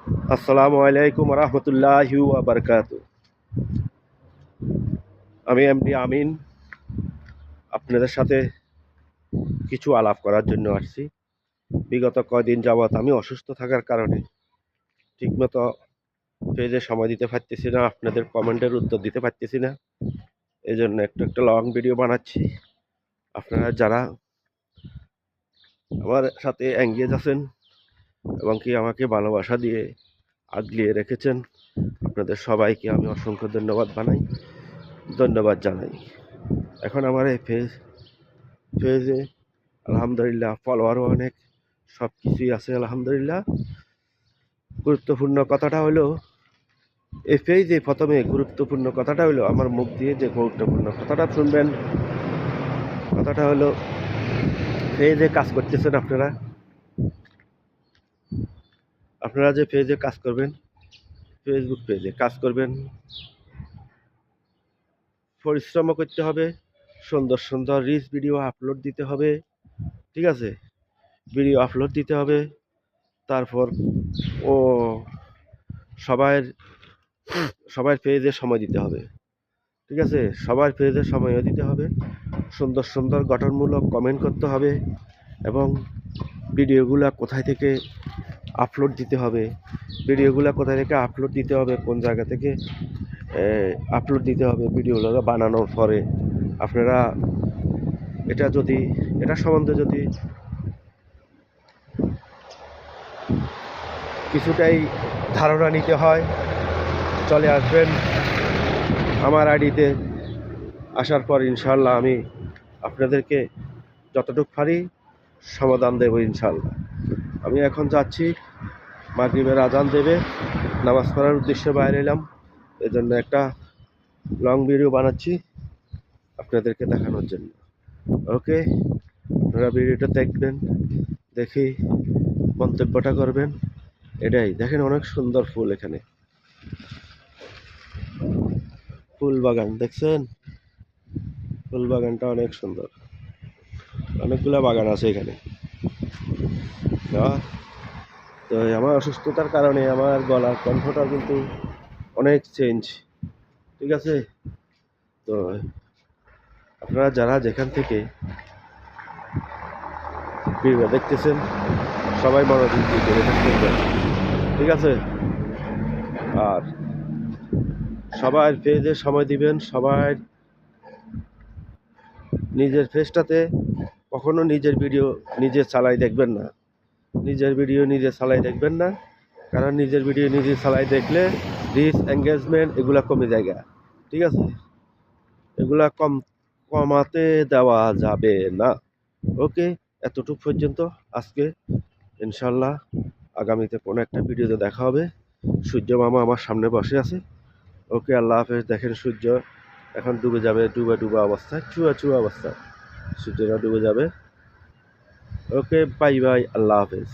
আসসালামু আলাইকুম রহমতুল্লাহি ওয়া বারাকাতু। আমি এমডি আমিন আপনাদের সাথে কিছু আলাপ করার জন্য আসছি। বিগত কয়দিন যাবৎ আমি অসুস্থ থাকার কারণে ঠিকমতো পেজে সময় দিতে পারতেছি না, আপনাদের কমেন্টের উত্তর দিতে পারতেছি না। এই জন্য একটা লং ভিডিও বানাচ্ছি। আপনারা যারা আমার সাথে এঙ্গেজ আছেন এবং কি আমাকে ভালোবাসা দিয়ে আগলিয়ে রেখেছেন, আপনাদের সবাইকে আমি অসংখ্য ধন্যবাদ জানাই। এখন আমার এই পেজে আলহামদুলিল্লাহ ফলোয়ারও অনেক, সব কিছুই আছে আলহামদুলিল্লাহ। গুরুত্বপূর্ণ কথাটা হলো এই পেজে প্রথমে গুরুত্বপূর্ণ কথাটা হলো আমার মুখ দিয়ে যে গুরুত্বপূর্ণ কথাটা শুনবেন। কথাটা হলো পেজে কাজ করতেছেন আপনারা যে পেজে কাজ করবেন, ফেসবুক পেজে কাজ করবেন, পরিশ্রমও করতে হবে, সুন্দর সুন্দর রিলস ভিডিও আপলোড দিতে হবে, ঠিক আছে, ভিডিও আপলোড দিতে হবে। তারপর ও সবার পেজে সময় দিতে হবে, ঠিক আছে, সবার পেজে সময়ও দিতে হবে, সুন্দর সুন্দর গঠনমূলক কমেন্ট করতে হবে এবং ভিডিওগুলো কোথায় থেকে আপলোড দিতে হবে, কোন জায়গা থেকে আপলোড দিতে হবে ভিডিওগুলো বানানোর পরে। আপনারা এটা সম্বন্ধে যদি কিছুটাই ধারণা নিতে হয়, চলে আসবেন আমার আইডিতে। আসার পর ইনশাল্লাহ আমি আপনাদেরকে যতটুকু পারি সমাধান দেব ইনশাল্লাহ। আমি এখন যাচ্ছি, মাগরিবের আজান দেবে, নামাজ পড়ার উদ্দেশ্যে বাইরে এলাম। এজন্য একটা লং ভিডিও বানাচ্ছি আপনাদেরকে দেখানোর জন্য। ওকে, আপনারা ভিডিওটা দেখবেন, দেখি মন্তব্যটা করবেন। এটাই দেখেন, অনেক সুন্দর ফুল, এখানে ফুল বাগান দেখছেন, ফুল বাগানটা অনেক সুন্দর, অনেকগুলা বাগান আছে এখানে। তো আমার অসুস্থতার কারণে আমার গলার কণ্ঠটা কিন্তু অনেক চেঞ্জ, ঠিক আছে। তো আপনারা যারা যেখান থেকে ভিডিও দেখতেছেন সবাই মনোযোগ দিয়ে দেখতেছেন, ঠিক আছে। আর সবার পেজে সময় দিবেন, সবাই নিজের পেজটাতে কখনো নিজের ভিডিও নিজে চালাই দেখবেন না, কারণ নিজের ভিডিও নিজে চালাই দেখলে রিচ এঙ্গেজমেন্ট এগুলা কমে যায়, ঠিক আছে, এগুলা কমাতে দেওয়া যাবে না। ওকে, এতটুকু পর্যন্ত আজকে। ইনশাল্লাহ আগামীতে কোনো একটা ভিডিওতে দেখা হবে। সূর্য মামা আমার সামনে বসে আছে। ওকে, আল্লাহ হাফেজ। দেখেন সূর্য এখন ডুবে যাবে, ডুবা অবস্থায়, চুয়া অবস্থায় সূর্যটা ডুবে যাবে। ওকে, বাই বাই, আল্লাহ হাফেজ।